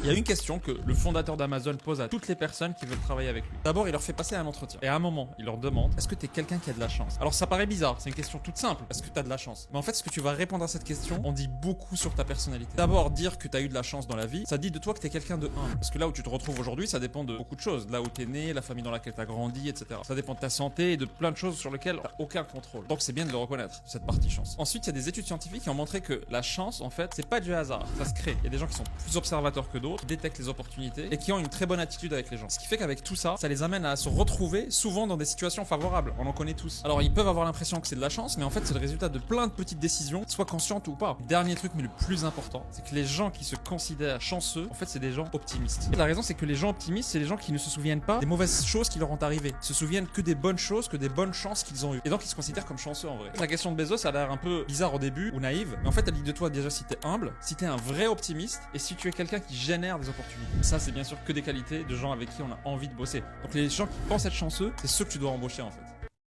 Il y a une question que le fondateur d'Amazon pose à toutes les personnes qui veulent travailler avec lui. D'abord, il leur fait passer un entretien. Et à un moment, il leur demande, est-ce que tu es quelqu'un qui a de la chance? Alors ça paraît bizarre, c'est une question toute simple. Est-ce que tu as de la chance? Mais en fait, ce que tu vas répondre à cette question, on dit beaucoup sur ta personnalité. D'abord, dire que tu as eu de la chance dans la vie, ça dit de toi que tu es quelqu'un de humble. Parce que là où tu te retrouves aujourd'hui, ça dépend de beaucoup de choses. Là où tu es né, la famille dans laquelle tu as grandi, etc. Ça dépend de ta santé et de plein de choses sur lesquelles tu n'as aucun contrôle. Donc c'est bien de le reconnaître, cette partie chance. Ensuite, il y a des études scientifiques qui ont montré que la chance, en fait, c'est pas du hasard. Ça se crée. Il y a des gens qui sont plus observateurs que d'autres, qui détectent les opportunités et qui ont une très bonne attitude avec les gens. Ce qui fait qu'avec tout ça, ça les amène à se retrouver souvent dans des situations favorables. On en connaît tous. Alors ils peuvent avoir l'impression que c'est de la chance, mais en fait c'est le résultat de plein de petites décisions, soit conscientes ou pas. Dernier truc, mais le plus important, c'est que les gens qui se considèrent chanceux, en fait c'est des gens optimistes. Et la raison, c'est que les gens optimistes, c'est les gens qui ne se souviennent pas des mauvaises choses qui leur ont arrivé. Ils se souviennent que des bonnes choses, que des bonnes chances qu'ils ont eues. Et donc ils se considèrent comme chanceux en vrai. La question de Bezos, ça a l'air un peu bizarre au début ou naïve, mais en fait elle dit de toi déjà si t'es humble, si t'es un vrai optimiste et si tu es quelqu'un qui génère des opportunités. Ça c'est bien sûr que des qualités de gens avec qui on a envie de bosser. Donc les gens qui pensent être chanceux, c'est ceux que tu dois embaucher en fait.